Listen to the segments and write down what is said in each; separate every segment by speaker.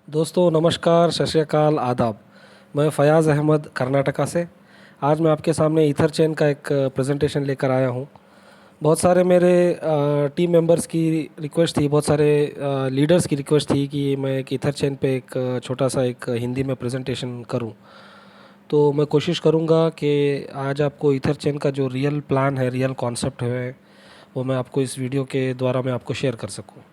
Speaker 1: दोस्तों नमस्कार, सत श्री अकाल, आदाब। मैं फ़याज़ अहमद कर्नाटका से। आज मैं आपके सामने ईथर चेन का एक प्रेजेंटेशन लेकर आया हूँ। बहुत सारे मेरे टीम मेंबर्स की रिक्वेस्ट थी, बहुत सारे लीडर्स की रिक्वेस्ट थी कि मैं एक ईथर चेन पे एक छोटा सा एक हिंदी में प्रेजेंटेशन करूँ। तो मैं कोशिश करूँगा कि आज आपको ईथर चेन का जो रियल प्लान है, रियल कॉन्सेप्ट है, वो मैं आपको इस वीडियो के द्वारा मैं आपको शेयर कर सकूँ।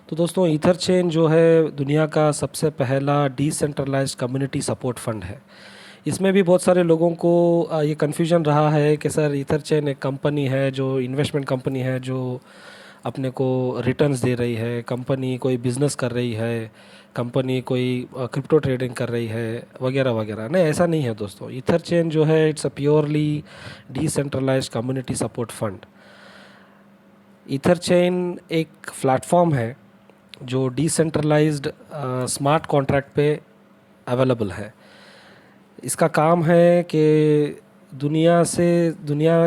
Speaker 1: तो दोस्तों, ईथर चेन जो है दुनिया का सबसे पहला डिसेंट्रलाइज्ड कम्युनिटी सपोर्ट फंड है। इसमें भी बहुत सारे लोगों को ये कन्फ्यूजन रहा है कि सर ईथर चेन एक कंपनी है, जो इन्वेस्टमेंट कंपनी है, जो अपने को रिटर्न्स दे रही है, कंपनी कोई बिजनेस कर रही है, कंपनी कोई क्रिप्टो ट्रेडिंग कर रही है, वगैरह वगैरह। नहीं, ऐसा नहीं है दोस्तों। ईथर चेन जो है it's a purely decentralised community support fund. Ether Chain एक प्लेटफॉर्म है जो डिसेंट्रलाइज्ड स्मार्ट कॉन्ट्रैक्ट पे अवेलेबल है। इसका काम है कि दुनिया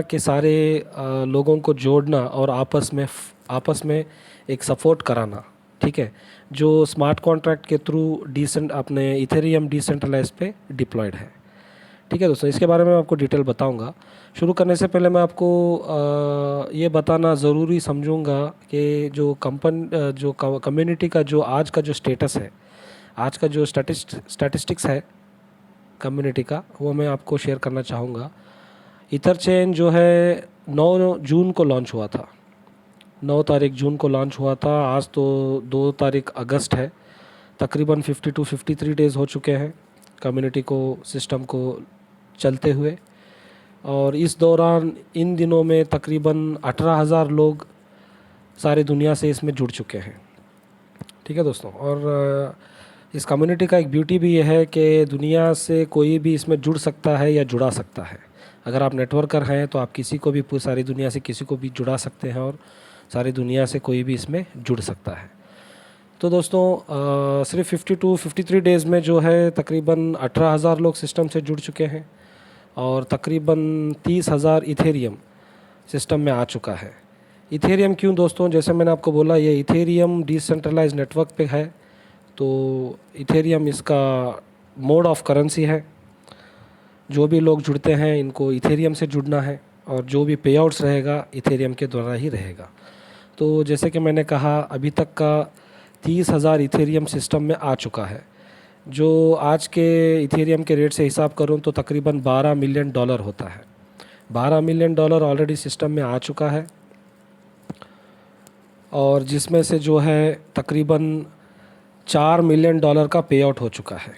Speaker 1: के सारे लोगों को जोड़ना और आपस में एक सपोर्ट कराना। ठीक है, जो स्मार्ट कॉन्ट्रैक्ट के थ्रू डिसेंट अपने इथेरियम डिसेंट्रलाइज पे डिप्लॉयड है। ठीक है दोस्तों, इसके बारे में मैं आपको डिटेल बताऊंगा। शुरू करने से पहले मैं आपको ये बताना ज़रूरी समझूंगा कि जो कम्युनिटी का जो आज का जो स्टेटस है, आज का जो स्टैटिस्टिक्स है कम्युनिटी का, वो मैं आपको शेयर करना चाहूँगा। ईथर चेन जो है 9 जून को लॉन्च हुआ था। 9 तारीख जून को लॉन्च हुआ था। आज तो 2 तारीख अगस्त है। तकरीबन 53 डेज़ हो चुके हैं कम्युनिटी को, सिस्टम को चलते हुए। और इस दौरान इन दिनों में तकरीबन 18,000 लोग सारी दुनिया से इसमें जुड़ चुके हैं। ठीक है दोस्तों, और इस कम्युनिटी का एक ब्यूटी भी यह है कि दुनिया से कोई भी इसमें जुड़ सकता है या जुड़ा सकता है। अगर आप नेटवर्कर हैं तो आप किसी को भी, पूरी सारी दुनिया से किसी को भी जुड़ा सकते हैं और सारी दुनिया से कोई भी इसमें जुड़ सकता है। तो दोस्तों, सिर्फ 53 डेज़ में जो है तकरीबन 18,000 लोग सिस्टम से जुड़ चुके हैं और तकरीबन 30,000 इथेरियम सिस्टम में आ चुका है। इथेरियम क्यों दोस्तों? जैसे मैंने आपको बोला, ये इथेरियम डिसेंट्रलाइज नेटवर्क पे है, तो इथेरियम इसका मोड ऑफ करेंसी है। जो भी लोग जुड़ते हैं इनको इथेरियम से जुड़ना है और जो भी पे आउट्स रहेगा इथेरियम के द्वारा ही रहेगा। तो जैसे कि मैंने कहा, अभी तक का 30,000 इथेरियम सिस्टम में आ चुका है, जो आज के इथेरियम के रेट से हिसाब करूं तो तकरीबन $12 मिलियन होता है। $12 मिलियन ऑलरेडी सिस्टम में आ चुका है, और जिसमें से जो है तकरीबन $4 मिलियन का पे आउट हो चुका है।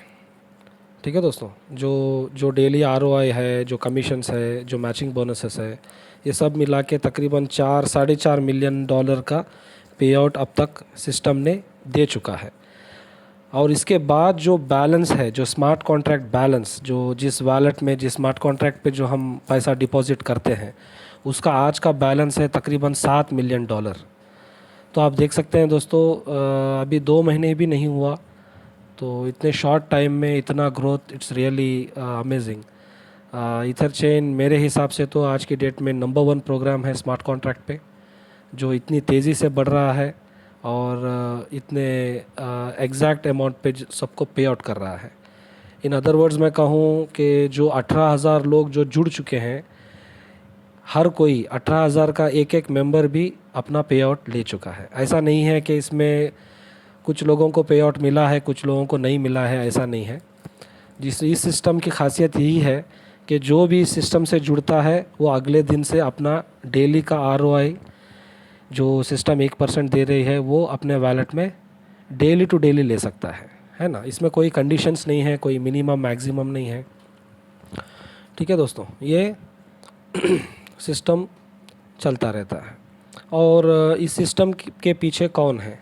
Speaker 1: ठीक है दोस्तों, जो जो डेली आरओआई है, जो कमीशंस है, जो मैचिंग बोनसेस है, ये सब मिला के तकरीबन 4 साढ़े 4 मिलियन का पे आउट अब तक सिस्टम ने दे चुका है। और इसके बाद जो बैलेंस है, जो स्मार्ट कॉन्ट्रैक्ट बैलेंस, जो जिस वॉलेट में, जिस स्मार्ट कॉन्ट्रैक्ट पे जो हम पैसा डिपॉजिट करते हैं, उसका आज का बैलेंस है तकरीबन $7 मिलियन। तो आप देख सकते हैं दोस्तों, अभी 2 महीने भी नहीं हुआ, तो इतने शॉर्ट टाइम में इतना growth, it's really amazing. Ether chain मेरे हिसाब से तो आज की डेट में नंबर 1 प्रोग्राम है स्मार्ट कॉन्ट्रैक्ट पे, जो इतनी तेज़ी से बढ़ रहा है और इतने एग्जैक्ट अमाउंट पे सबको पे आउट कर रहा है। इन अदर वर्ड्स मैं कहूँ कि जो 18,000 लोग जो जुड़ चुके हैं, हर कोई 18,000 का एक एक मेंबर भी अपना पे आउट ले चुका है। ऐसा नहीं है कि इसमें कुछ लोगों को पे आउट मिला है, कुछ लोगों को नहीं मिला है, ऐसा नहीं है। इस सिस्टम की खासियत यही है कि जो भी इस सिस्टम से जुड़ता है वो अगले दिन से अपना डेली का आरओआई, जो सिस्टम 1% दे रही है, वो अपने वैलेट में डेली टू डेली ले सकता है ना। इसमें कोई कंडीशंस नहीं है, कोई मिनिमम मैक्सिमम नहीं है। ठीक है दोस्तों, ये सिस्टम चलता रहता है। और इस सिस्टम के पीछे कौन है?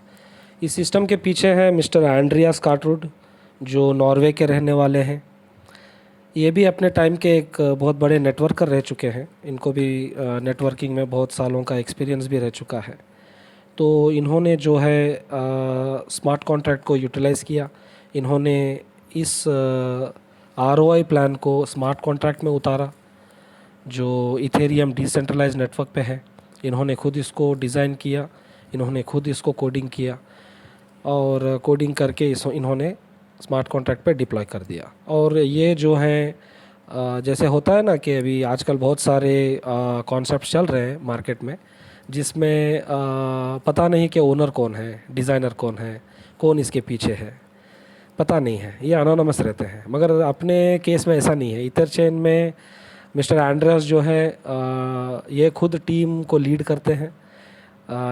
Speaker 1: इस सिस्टम के पीछे है मिस्टर एंड्रियास कार्टरूड, जो नॉर्वे के रहने वाले हैं। ये भी अपने टाइम के एक बहुत बड़े नेटवर्कर रह चुके हैं। इनको भी नेटवर्किंग में बहुत सालों का एक्सपीरियंस भी रह चुका है। तो इन्होंने जो है स्मार्ट कॉन्ट्रैक्ट को यूटिलाइज़ किया। इन्होंने इस आरओआई प्लान को स्मार्ट कॉन्ट्रैक्ट में उतारा, जो इथेरियम डिसेंट्रलाइज नेटवर्क पे है। इन्होंने खुद इसको डिज़ाइन किया, इन्होंने खुद इसको कोडिंग किया। और कोडिंग करके इस इन्होंने स्मार्ट कॉन्ट्रैक्ट पे डिप्लॉय कर दिया। और ये जो है जैसे होता है ना कि अभी आजकल बहुत सारे कॉन्सेप्ट चल रहे हैं मार्केट में, जिसमें पता नहीं कि ओनर कौन है, डिज़ाइनर कौन है, कौन इसके पीछे है, पता नहीं है, ये अनोनमस रहते हैं। मगर अपने केस में ऐसा नहीं है। ईथर चेन में मिस्टर एंड्रियास जो है ये खुद टीम को लीड करते हैं।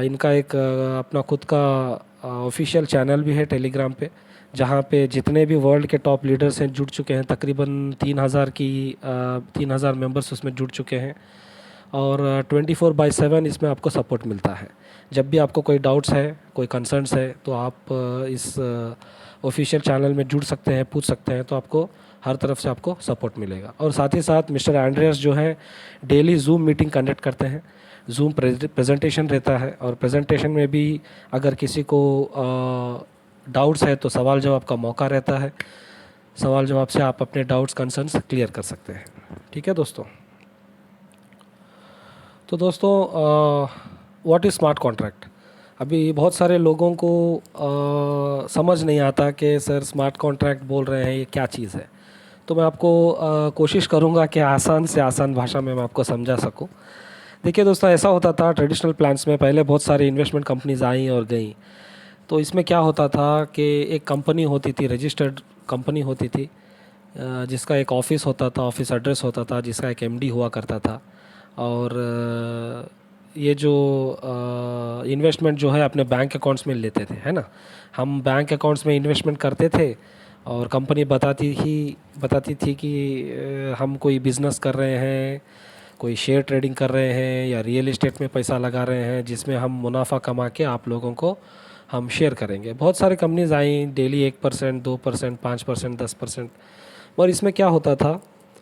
Speaker 1: इनका एक अपना खुद का ऑफिशियल चैनल भी है टेलीग्राम पे, जहाँ पे जितने भी वर्ल्ड के टॉप लीडर्स हैं जुड़ चुके हैं। तकरीबन 3,000 मेंबर्स उसमें जुड़ चुके हैं। और 24/7 इसमें आपको सपोर्ट मिलता है। जब भी आपको कोई डाउट्स है, कोई कंसर्न्स है, तो आप इस ऑफिशियल चैनल में जुड़ सकते हैं, पूछ सकते हैं, तो आपको हर तरफ से आपको सपोर्ट मिलेगा। और साथ ही साथ मिस्टर एंड्रियास जो है डेली जूम मीटिंग कंडक्ट करते हैं। जूम प्रेजेंटेशन रहता है, और प्रेजेंटेशन में भी अगर किसी को डाउट्स है तो सवाल जवाब का मौका रहता है। सवाल जवाब से आप अपने डाउट्स कंसर्न्स क्लियर कर सकते हैं। ठीक है दोस्तों। तो दोस्तों व्हाट इज़ स्मार्ट कॉन्ट्रैक्ट? अभी बहुत सारे लोगों को समझ नहीं आता कि सर स्मार्ट कॉन्ट्रैक्ट बोल रहे हैं, ये क्या चीज़ है। तो मैं आपको कोशिश करूँगा कि आसान से आसान भाषा में मैं आपको समझा सकूँ। देखिए दोस्तों, ऐसा होता था ट्रेडिशनल प्लान्स में, पहले बहुत सारी इन्वेस्टमेंट कंपनीज आई और गई। तो इसमें क्या होता था कि एक कंपनी होती थी, रजिस्टर्ड कंपनी होती थी, जिसका एक ऑफ़िस होता था, ऑफ़िस एड्रेस होता था, जिसका एक एमडी हुआ करता था। और ये जो इन्वेस्टमेंट जो है अपने बैंक अकाउंट्स में लेते थे, है ना। हम बैंक अकाउंट्स में इन्वेस्टमेंट करते थे, और कंपनी बताती थी कि हम कोई बिज़नेस कर रहे हैं, कोई शेयर ट्रेडिंग कर रहे हैं, या रियल एस्टेट में पैसा लगा रहे हैं, जिसमें हम मुनाफा कमा के आप लोगों को हम शेयर करेंगे। बहुत सारी कंपनीज आई, डेली 1%, 2%, 5%, 10%। और इसमें क्या होता था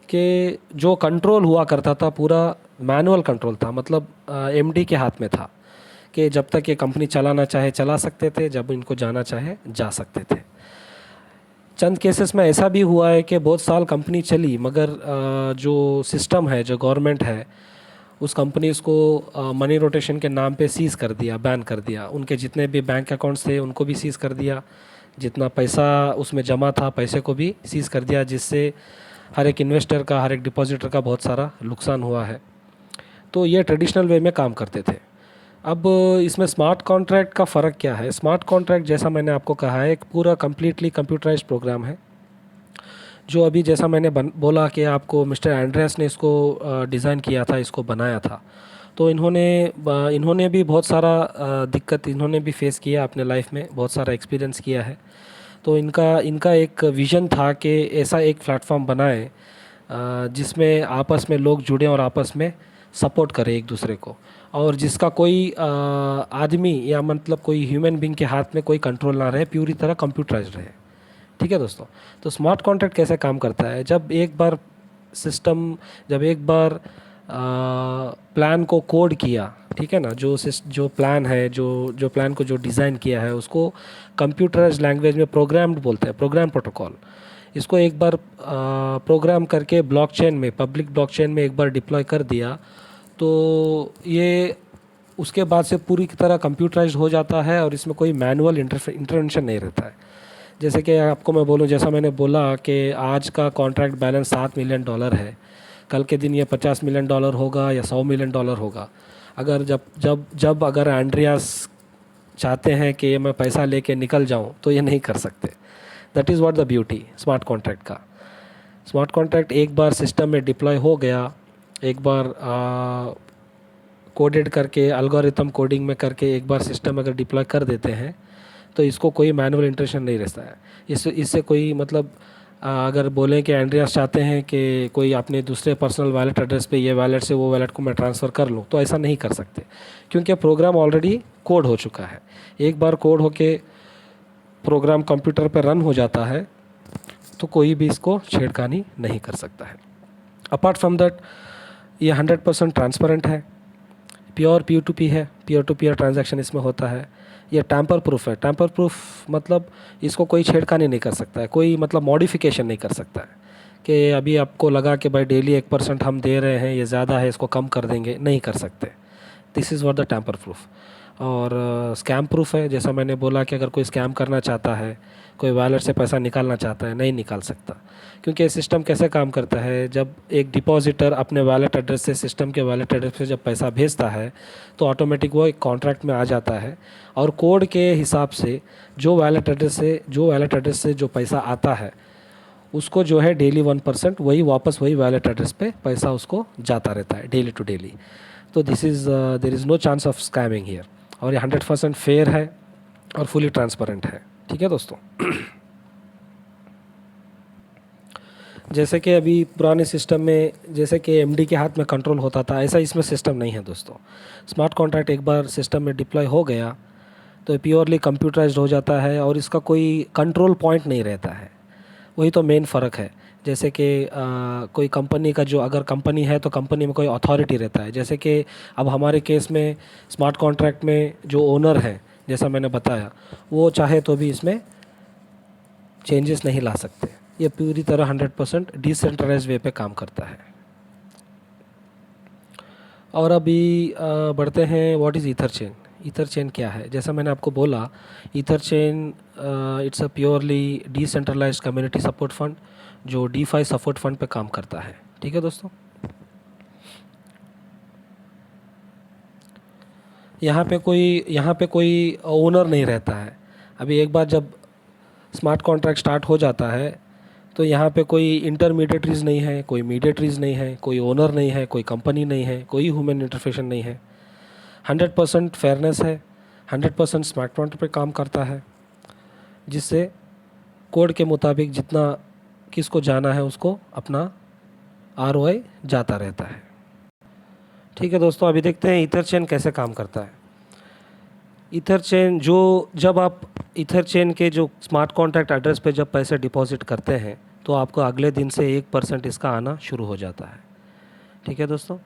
Speaker 1: कि जो कंट्रोल हुआ करता था पूरा मैनुअल कंट्रोल था, मतलब एमडी के हाथ में था कि जब तक ये कंपनी चलाना चाहे चला सकते थे, जब इनको जाना चाहे जा सकते थे। चंद केसेस में ऐसा भी हुआ है कि बहुत साल कंपनी चली, मगर जो सिस्टम है, जो गवर्नमेंट है, उस कंपनीज़ को मनी रोटेशन के नाम पे सीज़ कर दिया, बैन कर दिया। उनके जितने भी बैंक अकाउंट्स थे उनको भी सीज़ कर दिया, जितना पैसा उसमें जमा था पैसे को भी सीज़ कर दिया, जिससे हर एक इन्वेस्टर का, हर एक डिपॉजिटर का बहुत सारा नुकसान हुआ है। तो ये ट्रेडिशनल वे में काम करते थे। अब इसमें स्मार्ट कॉन्ट्रैक्ट का फ़र्क क्या है? स्मार्ट कॉन्ट्रैक्ट, जैसा मैंने आपको कहा है, एक पूरा कम्प्लीटली कंप्यूटराइज्ड प्रोग्राम है, जो अभी जैसा मैंने बोला कि आपको मिस्टर एंड्रियास ने इसको डिज़ाइन किया था, इसको बनाया था। तो इन्होंने भी बहुत सारा दिक्कत इन्होंने भी फेस किया अपने लाइफ में, बहुत सारा एक्सपीरियंस किया है। तो इनका इनका एक विज़न था कि ऐसा एक प्लेटफॉर्म बनाए जिसमें आपस में लोग जुड़ें और आपस में सपोर्ट करें एक दूसरे को, और जिसका कोई आदमी या मतलब कोई ह्यूमन बीइंग के हाथ में कोई कंट्रोल ना रहे, पूरी तरह कंप्यूटराइज्ड रहे। ठीक है दोस्तों। तो स्मार्ट कॉन्ट्रैक्ट कैसे काम करता है? जब एक बार प्लान को कोड किया, ठीक है ना, जो प्लान है, जो प्लान को जो डिज़ाइन किया है, उसको कंप्यूटराइज्ड लैंग्वेज में प्रोग्राम्ड बोलते हैं, प्रोग्राम प्रोटोकॉल। इसको एक बार प्रोग्राम करके ब्लॉकचेन में, पब्लिक ब्लॉकचेन में एक बार डिप्लॉय कर दिया, तो ये उसके बाद से पूरी तरह कंप्यूटराइज्ड हो जाता है, और इसमें कोई मैनुअल इंटरवेंशन नहीं रहता है। जैसे कि आपको मैं बोलूँ, जैसा मैंने बोला कि आज का कॉन्ट्रैक्ट बैलेंस $7 मिलियन है, कल के दिन ये $50 मिलियन होगा या $100 मिलियन होगा। अगर जब अगर एंड्रियास चाहते हैं कि मैं पैसा लेके निकल जाऊं, तो ये नहीं कर सकते। That is what the beauty smart contract का। स्मार्ट कॉन्ट्रैक्ट एक बार सिस्टम में डिप्लॉय हो गया, एक बार कोडेड करके, एल्गोरिथम कोडिंग में करके एक बार सिस्टम अगर डिप्लॉय कर देते हैं, तो इसको कोई मैनुअल इंटरेक्शन नहीं रहता है। इससे कोई मतलब अगर बोलें कि एंड्रियास चाहते हैं कि कोई अपने दूसरे पर्सनल वॉलेट एड्रेस पे ये वॉलेट से वो वॉलेट को मैं ट्रांसफ़र कर लूँ, तो ऐसा नहीं कर सकते, क्योंकि प्रोग्राम ऑलरेडी कोड हो चुका है। एक बार कोड होके प्रोग्राम कंप्यूटर पर रन हो जाता है, तो कोई भी इसको छेड़खानी नहीं कर सकता है। अपार्ट फ्रॉम दैट, ये 100% ट्रांसपेरेंट है, प्योर P2P है, पीयर टू पीयर ट्रांजैक्शन इसमें होता है। ये टैम्पर प्रूफ है। टैम्पर प्रूफ मतलब इसको कोई छेड़खानी नहीं कर सकता है, कोई मतलब मॉडिफिकेशन नहीं कर सकता है कि अभी आपको लगा कि भाई डेली 1% हम दे रहे हैं, ये ज़्यादा है, इसको कम कर देंगे, नहीं कर सकते। This is what the tamper proof. और स्कैम प्रूफ है। जैसा मैंने बोला कि अगर कोई स्कैम करना चाहता है, कोई वॉलेट से पैसा निकालना चाहता है, नहीं निकाल सकता। क्योंकि ये सिस्टम कैसे काम करता है, जब एक डिपॉजिटर अपने वॉलेट एड्रेस से सिस्टम के वॉलेट एड्रेस पे जब पैसा भेजता है तो ऑटोमेटिक वो एक कॉन्ट्रैक्ट में आ जाता है, और कोड के हिसाब से जो वॉलेट एड्रेस से जो पैसा आता है उसको जो है डेली 1% वही वापस वही वॉलेट एड्रेस पे पैसा उसको जाता रहता है डेली टू डेली। तो there is no chance of scamming here, और ये 100% फेयर है और फुली ट्रांसपेरेंट है। ठीक है दोस्तों। जैसे कि अभी पुराने सिस्टम में जैसे कि एमडी के हाथ में कंट्रोल होता था, ऐसा इसमें सिस्टम नहीं है दोस्तों। स्मार्ट कॉन्ट्रैक्ट एक बार सिस्टम में डिप्लॉय हो गया तो प्योरली कंप्यूटराइज्ड हो जाता है और इसका कोई कंट्रोल पॉइंट नहीं रहता है। वही तो मेन फ़र्क है। जैसे कि कोई कंपनी का जो अगर कंपनी है तो कंपनी में कोई अथॉरिटी रहता है। जैसे कि अब हमारे केस में स्मार्ट कॉन्ट्रैक्ट में जो ओनर है, जैसा मैंने बताया, वो चाहे तो भी इसमें चेंजेस नहीं ला सकते। ये पूरी तरह 100% डिसेंट्रलाइज्ड वे पे काम करता है। और अभी बढ़ते हैं, what is Ether Chain. Ether Chain क्या है? जैसा मैंने आपको बोला, Ether Chain it's a purely decentralised community support fund जो डीफाई सपोर्ट फंड पे काम करता है। ठीक है दोस्तों। यहाँ पे कोई ओनर नहीं रहता है। अभी एक बार जब स्मार्ट कॉन्ट्रैक्ट स्टार्ट हो जाता है तो यहाँ पे कोई इंटरमीडिएटरीज नहीं है, कोई मीडिएटरीज नहीं है, कोई ओनर नहीं है, कोई कंपनी नहीं है, कोई ह्यूमन इंटरफेशन नहीं है। 100% फेयरनेस है, 100% स्मार्ट कॉन्ट्रैक्ट पे काम करता है, जिससे कोड के मुताबिक जितना किसको जाना है उसको अपना आरओआई जाता रहता है। ठीक है दोस्तों, अभी देखते हैं ईथर चेन कैसे काम करता है। ईथर चेन जब आप ईथर चेन के जो स्मार्ट कॉन्ट्रैक्ट एड्रेस पे जब पैसे डिपॉजिट करते हैं तो आपको अगले दिन से 1% इसका आना शुरू हो जाता है। ठीक है दोस्तों।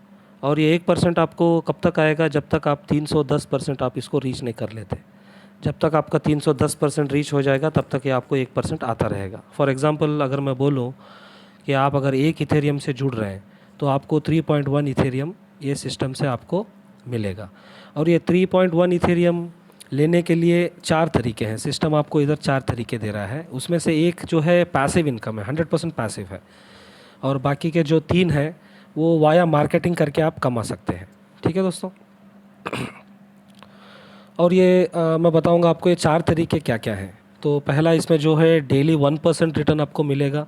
Speaker 1: और ये 1% आपको कब तक आएगा? जब तक आप 310% आप इसको रीच नहीं कर लेते। जब तक आपका 310% रीच हो जाएगा तब तक ये आपको 1% आता रहेगा। फॉर एग्ज़ाम्पल अगर मैं बोलूँ कि आप अगर एक इथेरियम से जुड़ रहे हैं तो आपको 3.1 इथेरियम ये सिस्टम से आपको मिलेगा। और ये 3.1 इथेरियम लेने के लिए 4 तरीके हैं। सिस्टम आपको इधर 4 तरीके दे रहा है। उसमें से एक जो है पैसिव इनकम है, 100% पैसिव है, और बाकी के जो 3 हैं वो वाया मार्केटिंग करके आप कमा सकते हैं। ठीक है दोस्तों। और ये मैं बताऊंगा आपको ये 4 तरीके क्या क्या हैं। तो पहला इसमें जो है डेली 1% रिटर्न आपको मिलेगा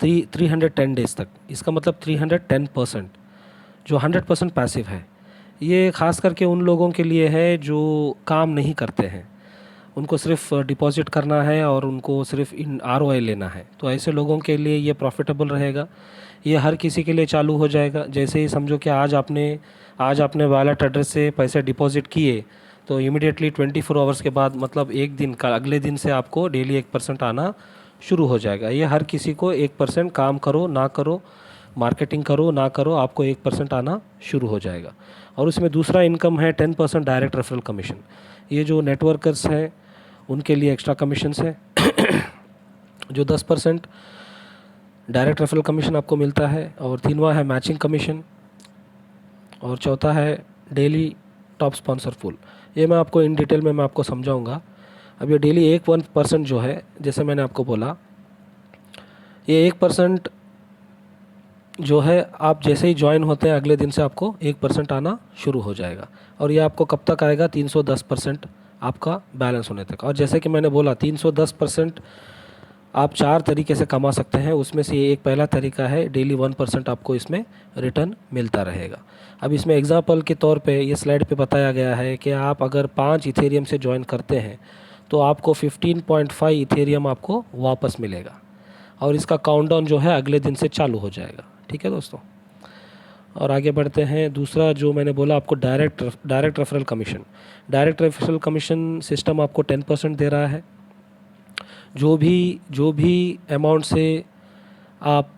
Speaker 1: 310 डेज तक। इसका मतलब 310%, जो 100% पैसिव है। ये ख़ास करके उन लोगों के लिए है जो काम नहीं करते हैं, उनको सिर्फ डिपॉजिट करना है और उनको सिर्फ इन आरओआई लेना है। तो ऐसे लोगों के लिए ये प्रॉफिटेबल रहेगा। ये हर किसी के लिए चालू हो जाएगा। जैसे ही समझो कि आज आपने वॉलेट एड्रेस से पैसे डिपॉजिट किए तो इमीडिएटली 24 आवर्स के बाद, मतलब एक दिन का अगले दिन से आपको डेली 1% आना शुरू हो जाएगा। ये हर किसी को 1%, काम करो ना करो, मार्केटिंग करो ना करो, आपको 1% आना शुरू हो जाएगा। और उसमें दूसरा इनकम है 10% डायरेक्ट रेफरल कमीशन। ये जो नेटवर्कर्स हैं उनके लिए एक्स्ट्रा कमीशंस है जो 10% डायरेक्ट रेफरल कमीशन आपको मिलता है। और तीनवा है मैचिंग कमीशन, और चौथा है डेली टॉप स्पॉन्सर पूल। ये मैं आपको इन डिटेल में मैं आपको समझाऊंगा। अब ये डेली 1% जो है, जैसे मैंने आपको बोला, ये 1% जो है आप जैसे ही ज्वाइन होते हैं अगले दिन से आपको 1% आना शुरू हो जाएगा। और ये आपको कब तक आएगा? 310% आपका बैलेंस होने तक। और जैसे कि मैंने बोला 310% आप 4 तरीके से कमा सकते हैं। उसमें से ये एक पहला तरीका है, डेली 1% आपको इसमें रिटर्न मिलता रहेगा। अब इसमें एग्जांपल के तौर पे ये स्लाइड पे बताया गया है कि आप अगर 5 इथेरियम से ज्वाइन करते हैं तो आपको 15.5 इथेरियम आपको वापस मिलेगा, और इसका काउंटडाउन जो है अगले दिन से चालू हो जाएगा। ठीक है दोस्तों। और आगे बढ़ते हैं। दूसरा जो मैंने बोला आपको direct referral commission. Direct referral commission system आपको 10% दे रहा है। जो भी अमाउंट से आप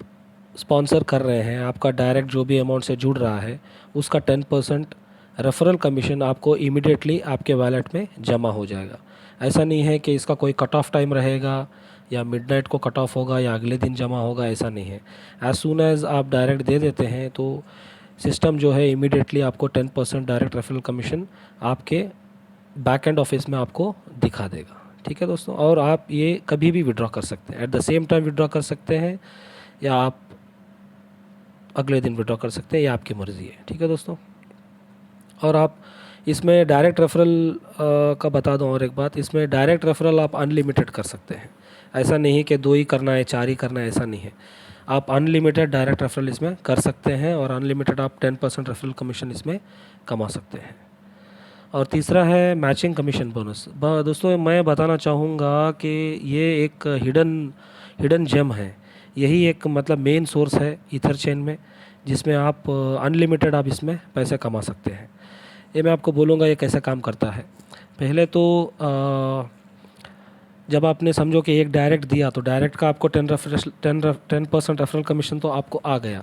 Speaker 1: स्पॉन्सर कर रहे हैं, आपका डायरेक्ट जो भी अमाउंट से जुड़ रहा है उसका 10% रेफरल कमीशन आपको इमीडिएटली आपके वॉलेट में जमा हो जाएगा। ऐसा नहीं है कि इसका कोई कट ऑफ टाइम रहेगा या मिडनाइट को कट ऑफ होगा या अगले दिन जमा होगा, ऐसा नहीं है। एज सून एज आप डायरेक्ट दे देते हैं तो सिस्टम जो है इमीडिएटली आपको 10% डायरेक्ट रेफरल कमीशन आपके बैक एंड ऑफिस में आपको दिखा देगा। ठीक है दोस्तों, और आप ये कभी भी विड्रॉ कर सकते हैं, at the same time withdraw कर सकते हैं या आप अगले दिन विड्रॉ कर सकते हैं, ये आपकी मर्ज़ी है। ठीक है दोस्तों, और आप इसमें डायरेक्ट रेफरल का बता दूं और एक बात, इसमें डायरेक्ट रेफरल आप अनलिमिटेड कर सकते हैं। ऐसा नहीं कि 2 ही करना है, 4 ही करना है, ऐसा नहीं है। आप अनलिमिटेड डायरेक्ट रेफरल इसमें कर सकते हैं और अनलिमिटेड आप 10% रेफरल कमीशन इसमें कमा सकते हैं। और तीसरा है मैचिंग कमीशन बोनस। दोस्तों मैं बताना चाहूँगा कि ये एक हिडन जेम है। यही एक मतलब मेन सोर्स है ईथर चेन में, जिसमें आप अनलिमिटेड आप इसमें पैसे कमा सकते हैं। ये मैं आपको बोलूँगा ये कैसे काम करता है। पहले तो जब आपने समझो कि एक डायरेक्ट दिया तो डायरेक्ट का आपको 10% रेफरल कमीशन तो आपको आ गया।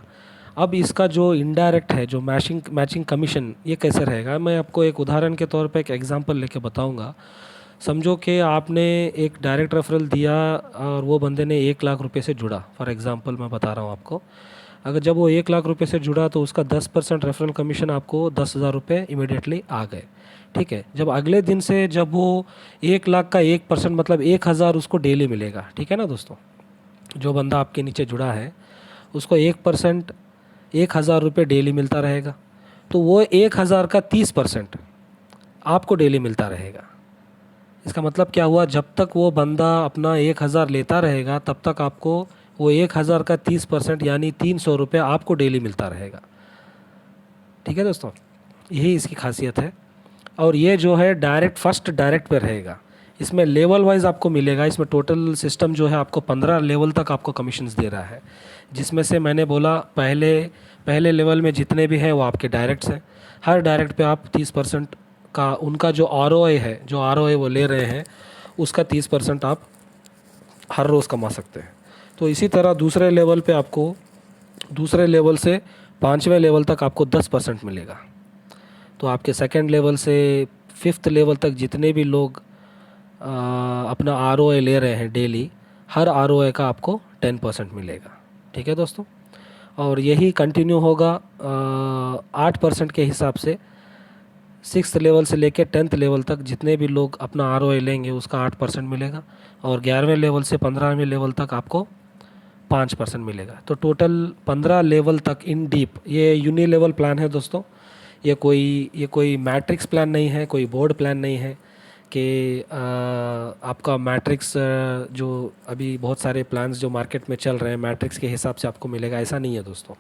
Speaker 1: अब इसका जो इनडायरेक्ट है, जो मैचिंग कमीशन, ये कैसे रहेगा, मैं आपको एक उदाहरण के तौर पे एक एग्जांपल लेके बताऊंगा। समझो कि आपने एक डायरेक्ट रेफरल दिया और वो बंदे ने 1 लाख रुपए से जुड़ा, फॉर एग्जांपल मैं बता रहा हूँ आपको। अगर जब वो 1 लाख रुपए से जुड़ा तो उसका 10% रेफरल कमीशन आपको 10,000 रुपये इमीडिएटली आ गए। ठीक है, जब अगले दिन से जब वो 1 लाख का 1% मतलब 1,000 उसको डेली मिलेगा। ठीक है ना दोस्तों, जो बंदा आपके नीचे जुड़ा है उसको 1% 1,000 रुपये डेली मिलता रहेगा। तो वो 1,000 का 30% आपको डेली मिलता रहेगा। इसका मतलब क्या हुआ, जब तक वो बंदा अपना 1,000 लेता रहेगा तब तक आपको वो 1,000 का 30% यानी 300 रुपये आपको डेली मिलता रहेगा। ठीक है दोस्तों, यही इसकी खासियत है। और ये जो है डायरेक्ट फर्स्ट डायरेक्ट पे रहेगा। इसमें लेवल वाइज आपको मिलेगा। इसमें टोटल सिस्टम जो है आपको 15 लेवल तक आपको कमीशंस दे रहा है, जिसमें से मैंने बोला पहले लेवल में जितने भी हैं वो आपके डायरेक्ट्स हैं। हर डायरेक्ट पे आप 30% का उनका जो ROI है, जो ROI वो ले रहे हैं, उसका 30% आप हर रोज़ कमा सकते हैं। तो इसी तरह दूसरे लेवल पे आपको दूसरे लेवल से 5वें लेवल तक आपको 10% मिलेगा। तो आपके सेकंड लेवल से 5th लेवल तक जितने भी लोग अपना ROI ले रहे हैं डेली, हर ROI का आपको 10% मिलेगा। ठीक है दोस्तों, और यही कंटिन्यू होगा 8% के हिसाब से 6th लेवल से लेकर 10th लेवल तक जितने भी लोग अपना ROI लेंगे उसका 8% मिलेगा। और 11वें लेवल से 15वें लेवल तक आपको 5% मिलेगा। तो टोटल 15 लेवल तक इन डीप ये यूनि लेवल प्लान है दोस्तों। ये कोई मैट्रिक्स प्लान नहीं है, कोई बोर्ड प्लान नहीं है कि आपका मैट्रिक्स जो अभी बहुत सारे प्लान्स जो मार्केट में चल रहे हैं मैट्रिक्स के हिसाब से आपको मिलेगा, ऐसा नहीं है दोस्तों।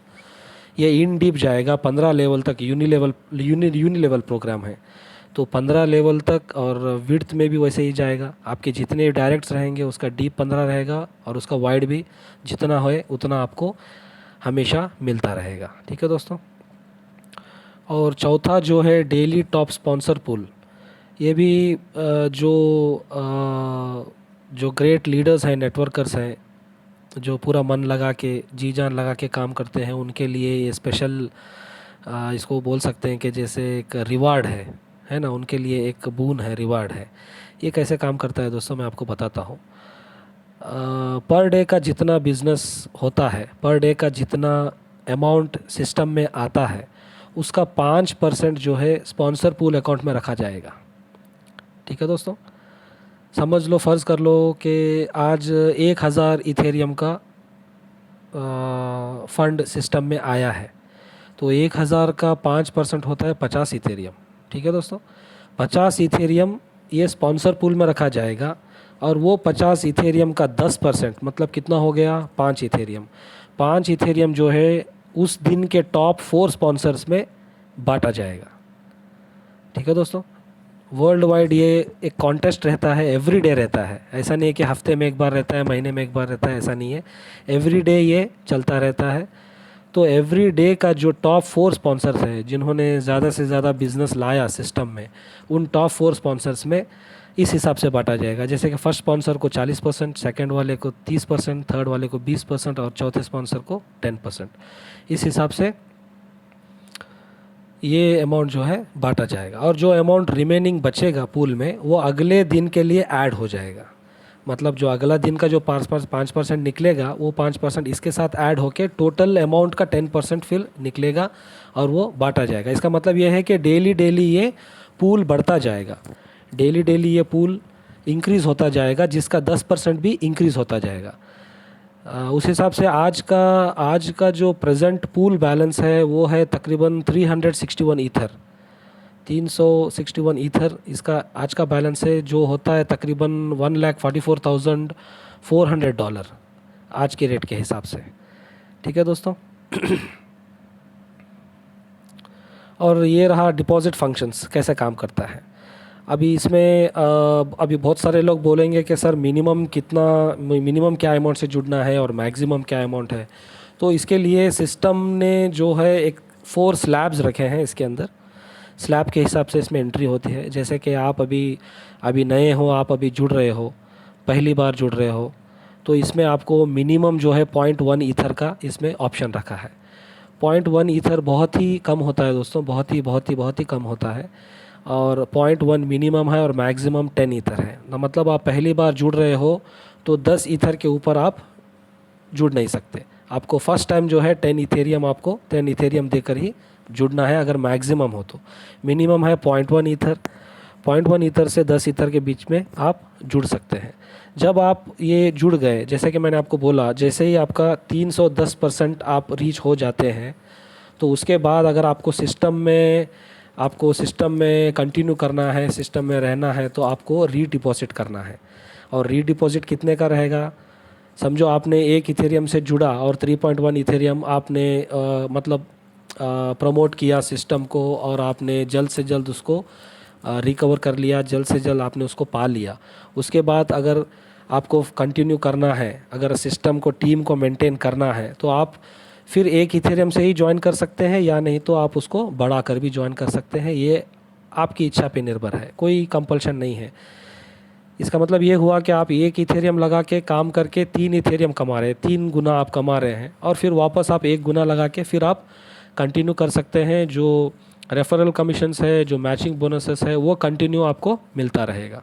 Speaker 1: ये इन डीप जाएगा 15 लेवल तक। यूनि लेवल प्रोग्राम है, तो 15 लेवल तक। और विड्थ में भी वैसे ही जाएगा। आपके जितने डायरेक्ट्स रहेंगे उसका डीप 15 रहेगा और उसका वाइड भी जितना है उतना आपको हमेशा मिलता रहेगा। ठीक है दोस्तों, और चौथा जो है डेली टॉप स्पॉन्सर पूल। ये भी जो ग्रेट लीडर्स हैं, नेटवर्कर्स हैं, जो पूरा मन लगा के जी जान लगा के काम करते हैं, उनके लिए ये स्पेशल इसको बोल सकते हैं कि जैसे एक रिवार्ड है ना, उनके लिए एक बून है, रिवार्ड है। ये कैसे काम करता है दोस्तों, मैं आपको बताता हूँ। पर डे का जितना बिज़नेस होता है, पर डे का जितना अमाउंट सिस्टम में आता है, उसका 5% जो है स्पॉन्सर पूल अकाउंट में रखा जाएगा। ठीक है दोस्तों, समझ लो, फ़र्ज़ कर लो कि आज 1,000 इथेरियम का फंड सिस्टम में आया है, तो 1,000 का 5% होता है 50 इथेरियम। ठीक है दोस्तों, 50 इथेरियम ये स्पॉन्सर पूल में रखा जाएगा और वो 50 इथेरियम का 10% मतलब कितना हो गया, 5 इथेरियम। 5 इथेरियम जो है उस दिन के टॉप 4 स्पॉन्सर्स में बांटा जाएगा। ठीक है दोस्तों, वर्ल्ड वाइड ये एक कॉन्टेस्ट रहता है, एवरी डे रहता है। ऐसा नहीं है कि हफ्ते में एक बार रहता है, महीने में एक बार रहता है, ऐसा नहीं है, एवरी डे ये चलता रहता है। तो एवरी डे का जो टॉप 4 स्पॉन्सर्स हैं, जिन्होंने ज़्यादा से ज़्यादा बिज़नेस लाया सिस्टम में, उन टॉप 4 स्पॉन्सर्स में इस हिसाब से बांटा जाएगा। जैसे कि फर्स्ट स्पॉन्सर को 40%, सेकंड वाले को 30%, थर्ड वाले को 20% और चौथे स्पॉन्सर को 10%। इस हिसाब से ये अमाउंट जो है बांटा जाएगा। और जो अमाउंट रिमेनिंग बचेगा पूल में, वो अगले दिन के लिए ऐड हो जाएगा। मतलब जो अगला दिन का जो 5% निकलेगा, वो 5% इसके साथ ऐड होके टोटल अमाउंट का 10% फिर निकलेगा और वो बांटा जाएगा। इसका मतलब ये है कि डेली ये पूल बढ़ता जाएगा। डेली डेली ये पूल इंक्रीज़ होता जाएगा, जिसका 10% भी इंक्रीज़ होता जाएगा। उस हिसाब से आज का जो प्रेजेंट पूल बैलेंस है वो है तकरीबन 361 ईथर, 361 ईथर इसका आज का बैलेंस है, जो होता है तकरीबन $1,44,400 आज के रेट के हिसाब से। ठीक है दोस्तों। और ये रहा डिपॉजिट फंक्शंस कैसे काम करता है। अभी इसमें अभी बहुत सारे लोग बोलेंगे कि सर मिनिमम क्या अमाउंट से जुड़ना है और मैक्सिमम क्या अमाउंट है। तो इसके लिए सिस्टम ने जो है एक 4 स्लैब्स रखे हैं। इसके अंदर स्लैब के हिसाब से इसमें एंट्री होती है। जैसे कि आप अभी नए हो, आप अभी जुड़ रहे हो, पहली बार जुड़ रहे हो, तो इसमें आपको मिनिमम जो है 0.1 ईथर का इसमें ऑप्शन रखा है। 0.1 ईथर बहुत ही कम होता है दोस्तों, बहुत ही कम होता है। और 0.1 मिनिमम है और मैक्सिमम 10 ईथर है। ना मतलब आप पहली बार जुड़ रहे हो तो 10 ईथर के ऊपर आप जुड़ नहीं सकते। आपको फ़र्स्ट टाइम जो है 10 इथेरियम देकर ही जुड़ना है, अगर मैक्सिमम हो तो। मिनिमम है 0.1 ईथर, 0.1 ईथर से 10 ईथर के बीच में आप जुड़ सकते हैं। जब आप ये जुड़ गए, जैसे कि मैंने आपको बोला, जैसे ही आपका 310% आप रीच हो जाते हैं, तो उसके बाद अगर आपको सिस्टम में कंटिन्यू करना है, सिस्टम में रहना है, तो आपको रीडिपॉजिट करना है। और रीडिपॉजिट कितने का रहेगा? समझो आपने 1 इथेरियम से जुड़ा और 3.1 इथेरियम आपने प्रमोट किया सिस्टम को, और आपने जल्द से जल्द उसको रिकवर कर लिया, जल्द से जल्द आपने उसको पा लिया। उसके बाद अगर आपको कंटिन्यू करना है, अगर सिस्टम को, टीम को मेंटेन करना है, तो आप फिर 1 इथेरियम से ही ज्वाइन कर सकते हैं, या नहीं तो आप उसको बढ़ा कर भी ज्वाइन कर सकते हैं। ये आपकी इच्छा पे निर्भर है, कोई कंपल्शन नहीं है। इसका मतलब ये हुआ कि आप 1 इथेरियम लगा के काम करके 3 इथेरियम कमा रहे हैं, 3 गुना आप कमा रहे हैं, और फिर वापस आप 1 गुना लगा के फिर आप कंटिन्यू कर सकते हैं। जो रेफरल कमीशंस है, जो मैचिंग बोनसेस है, वो कंटिन्यू आपको मिलता रहेगा।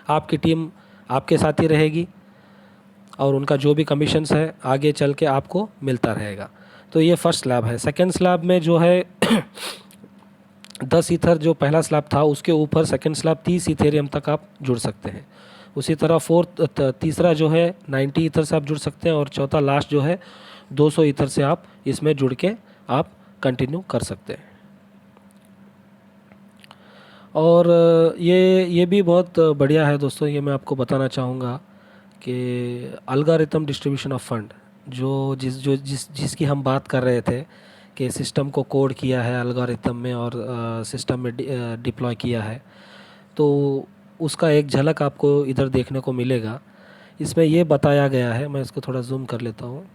Speaker 1: आपकी टीम आपके साथ ही रहेगी और उनका जो भी कमीशंस है आगे चल के आपको मिलता रहेगा। तो ये फर्स्ट स्लैब है। सेकेंड स्लैब में जो है 10 ईथर जो पहला स्लैब था, उसके ऊपर सेकेंड स्लैब 30 इथेरियम तक आप जुड़ सकते हैं। उसी तरह तीसरा जो है 90 ईथर से आप जुड़ सकते हैं, और चौथा लास्ट जो है 200 ईथर से आप इसमें जुड़ के आप कंटिन्यू कर सकते हैं। और ये भी बहुत बढ़िया है दोस्तों। ये मैं आपको बताना चाहूँगा कि अलगोरिथम डिस्ट्रीब्यूशन ऑफ फंड, जिसकी हम बात कर रहे थे, कि सिस्टम को कोड किया है अलगोरिथम में और सिस्टम में डिप्लॉय किया है, तो उसका एक झलक आपको इधर देखने को मिलेगा। इसमें ये बताया गया है, मैं इसको थोड़ा जूम कर लेता हूँ।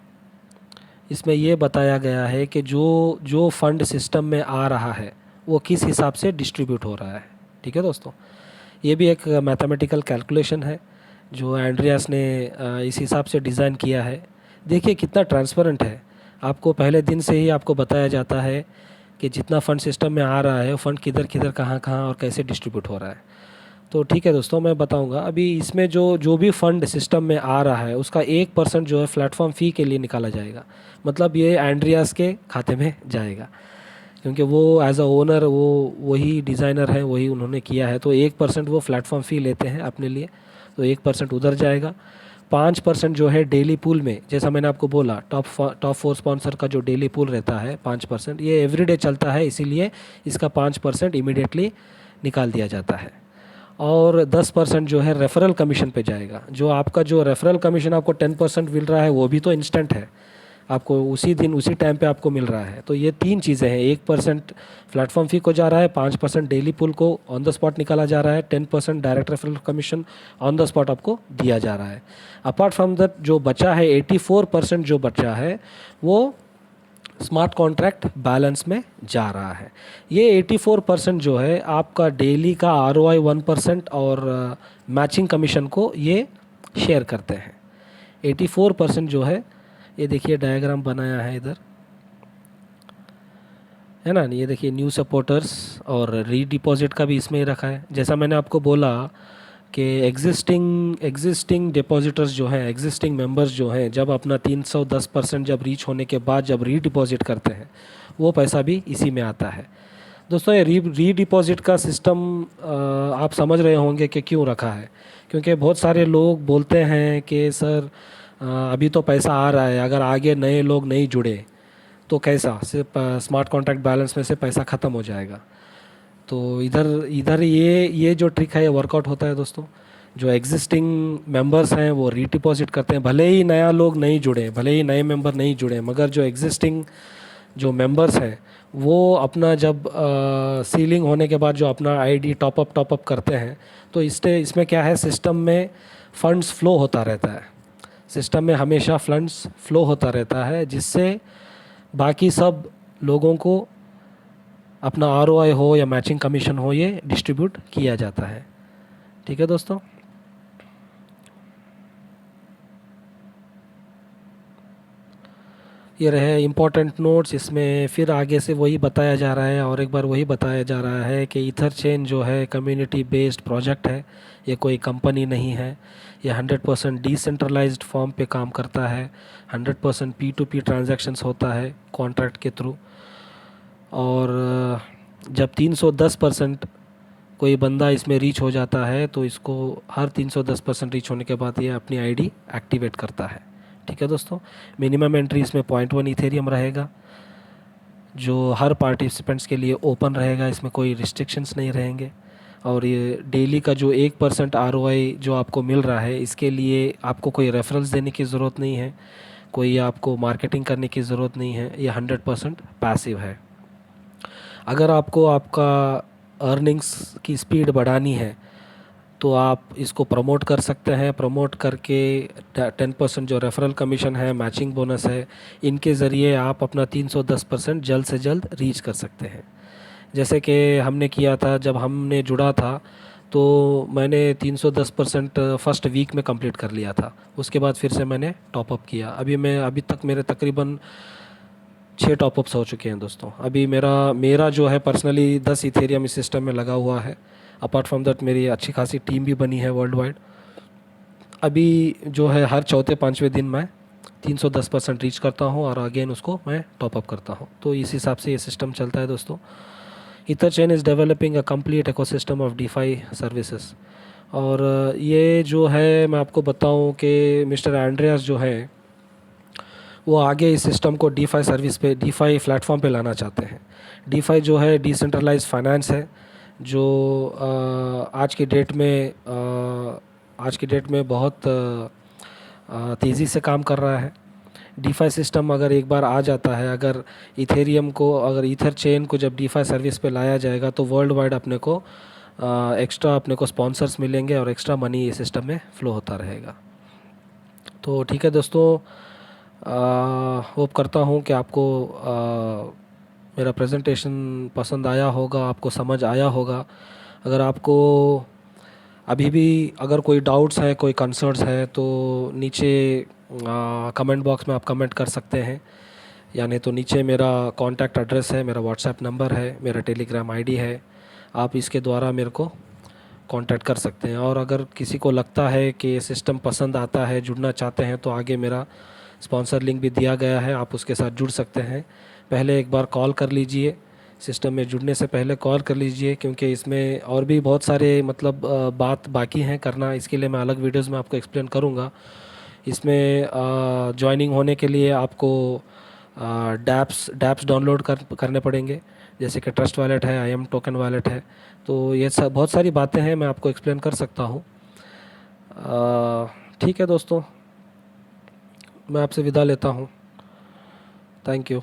Speaker 1: इसमें ये बताया गया है कि जो फंड सिस्टम में आ रहा है वो किस हिसाब से डिस्ट्रीब्यूट हो रहा है। ठीक है दोस्तों, ये भी एक मैथमेटिकल कैलकुलेशन है जो एंड्रियास ने इस हिसाब से डिज़ाइन किया है। देखिए कितना ट्रांसपेरेंट है। आपको पहले दिन से ही आपको बताया जाता है कि जितना फ़ंड सिस्टम में आ रहा है, वो फ़ंड किधर किधर कहाँ कहाँ और कैसे डिस्ट्रीब्यूट हो रहा है। तो ठीक है दोस्तों, मैं बताऊंगा। अभी इसमें जो भी फ़ंड सिस्टम में आ रहा है, उसका 1% जो है प्लेटफॉर्म फ़ी के लिए निकाला जाएगा। मतलब ये एंड्रियास के खाते में जाएगा, क्योंकि वो एज अ ओनर वही डिज़ाइनर है, वही उन्होंने किया है। तो 1% वो प्लेटफॉर्म फ़ी लेते हैं अपने लिए, तो 1% उधर जाएगा। 5% जो है डेली पूल में, जैसा मैंने आपको बोला, टॉप 4 स्पॉन्सर का जो डेली पूल रहता है 5%, ये एवरीडे चलता है, इसीलिए इसका 5% इमीडिएटली निकाल दिया जाता है। और 10% जो है रेफरल कमीशन पे जाएगा। जो आपका जो रेफरल कमीशन आपको 10% मिल रहा है, वो भी तो इंस्टेंट है, आपको उसी दिन उसी टाइम पे आपको मिल रहा है। तो ये 3 चीज़ें हैं, 1% प्लेटफॉर्म फ़ी को जा रहा है, 5% डेली पुल को ऑन द स्पॉट निकाला जा रहा है, 10% direct referral commission on the spot आपको दिया जा रहा है। अपार्ट फ्रॉम दैट जो बचा है 84% जो बचा है, वो स्मार्ट कॉन्ट्रैक्ट बैलेंस में जा रहा है। ये 84% जो है आपका डेली का ROI 1% और मैचिंग कमीशन को ये शेयर करते हैं। 84% जो है, ये देखिए डायग्राम बनाया है इधर, है ना। ये देखिए न्यू सपोर्टर्स और रीडिपॉजिट का भी इसमें ही रखा है। जैसा मैंने आपको बोला कि एग्जिस्टिंग डिपॉजिटर्स जो हैं, एग्जिस्टिंग मेंबर्स जो हैं, जब अपना 310% जब रीच होने के बाद जब रीडिपॉजिट करते हैं, वो पैसा भी इसी में आता है। दोस्तों ये री डिपॉज़िट का सिस्टम आप समझ रहे होंगे कि क्यों रखा है। क्योंकि बहुत सारे लोग बोलते हैं कि सर अभी तो पैसा आ रहा है, अगर आगे नए लोग नहीं जुड़े तो कैसा, सिर्फ स्मार्ट कॉन्ट्रैक्ट बैलेंस में से पैसा ख़त्म हो जाएगा। तो इधर इधर ये जो ट्रिक है ये वर्कआउट होता है दोस्तों। जो एग्जिस्टिंग मेंबर्स हैं वो री डिपॉजिट करते हैं, भले ही नया लोग नहीं जुड़े, भले ही नए मेंबर नहीं जुड़े, मगर जो एग्जिस्टिंग जो मेंबर्स हैं वो अपना जब सीलिंग होने के बाद जो अपना आईडी टॉपअप करते हैं, तो इसमें क्या है, सिस्टम में फंड्स फ्लो होता रहता है। सिस्टम में हमेशा फंड्स फ्लो होता रहता है, जिससे बाकी सब लोगों को अपना आरओआई हो या मैचिंग कमीशन हो ये डिस्ट्रीब्यूट किया जाता है। ठीक है दोस्तों। ये रहे इम्पोर्टेंट नोट्स। इसमें फिर आगे से वही बताया जा रहा है, और एक बार वही बताया जा रहा है कि ईथर चेन जो है कम्युनिटी बेस्ड प्रोजेक्ट है, ये कोई कंपनी नहीं है। ये 100% डिसेंट्रलाइज्ड फॉर्म पे काम करता है, 100% P2P ट्रांजैक्शंस होता है कॉन्ट्रैक्ट के थ्रू। और जब 310% कोई बंदा इसमें रीच हो जाता है तो इसको हर 310% रीच होने के बाद ये अपनी आईडी एक्टिवेट करता है। ठीक है दोस्तों। मिनिमम एंट्री इसमें 0.1 इथेरियम रहेगा, जो हर पार्टिसिपेंट्स के लिए ओपन रहेगा, इसमें कोई रिस्ट्रिक्शंस नहीं रहेंगे। और ये डेली का जो 1% आरओआई जो आपको मिल रहा है, इसके लिए आपको कोई रेफरल्स देने की ज़रूरत नहीं है, कोई आपको मार्केटिंग करने की ज़रूरत नहीं है, ये 100% पैसिव है। अगर आपको आपका अर्निंग्स की स्पीड बढ़ानी है तो आप इसको प्रमोट कर सकते हैं। प्रमोट करके 10% जो रेफरल कमीशन है, मैचिंग बोनस है, इनके ज़रिए आप अपना 310% जल्द से जल्द रीच कर सकते हैं। जैसे कि हमने किया था, जब हमने जुड़ा था तो मैंने 310% फर्स्ट वीक में कंप्लीट कर लिया था। उसके बाद फिर से मैंने टॉपअप किया। अभी तक मेरे तकरीबन 6 टॉपअप्स हो चुके हैं दोस्तों। अभी मेरा मेरा जो है पर्सनली 10 इथेरियम इस सिस्टम में लगा हुआ है। अपार्ट फ्रॉम दैट मेरी अच्छी खासी टीम भी बनी है वर्ल्ड वाइड। अभी जो है हर चौथे पाँचवें दिन मैं 310% रीच करता हूँ और अगेन उसको मैं टॉपअप करता हूँ। तो इस हिसाब से ये सिस्टम चलता है दोस्तों। Ether chain is developing a complete ecosystem of DeFi services. और ये जो है मैं आपको बताऊँ कि मिस्टर एंड्रियास जो है वो आगे इस सिस्टम को डीफाई सर्विस पे, डीफाई प्लेटफॉर्म पे लाना चाहते हैं। डीफाई जो है डिसेंट्रलाइज फाइनेंस है, जो आज की डेट में बहुत तेज़ी से काम कर रहा है। डीफाई सिस्टम अगर एक बार आ जाता है, अगर ईथर चेन को जब डीफाई सर्विस पे लाया जाएगा तो वर्ल्ड वाइड अपने को स्पॉन्सर्स मिलेंगे और एक्स्ट्रा मनी ये सिस्टम में फ़्लो होता रहेगा। तो ठीक है दोस्तों, होप करता हूँ कि आपको मेरा प्रेजेंटेशन पसंद आया होगा, आपको समझ आया होगा। अगर आपको अभी भी अगर कोई डाउट्स है, कोई कंसर्न्स है, तो नीचे कमेंट बॉक्स में आप कमेंट कर सकते हैं, या नहीं तो नीचे मेरा कॉन्टैक्ट एड्रेस है, मेरा व्हाट्सएप नंबर है, मेरा टेलीग्राम आईडी है, आप इसके द्वारा मेरे को कांटेक्ट कर सकते हैं। और अगर किसी को लगता है कि ये सिस्टम पसंद आता है, जुड़ना चाहते हैं, तो आगे मेरा स्पॉन्सर लिंक भी दिया गया है, आप उसके साथ जुड़ सकते हैं। पहले एक बार कॉल कर लीजिए, सिस्टम में जुड़ने से पहले कॉल कर लीजिए, क्योंकि इसमें और भी बहुत सारे बात बाकी हैं करना। इसके लिए मैं अलग वीडियोस में आपको एक्सप्लेन करूँगा। इसमें ज्वाइनिंग होने के लिए आपको डैप्स डाउनलोड करने पड़ेंगे, जैसे कि ट्रस्ट वॉलेट है, IM टोकन वॉलेट है। तो ये सब बहुत सारी बातें हैं, मैं आपको एक्सप्लेन कर सकता हूँ। ठीक है दोस्तों, मैं आपसे विदा लेता हूँ। Thank you.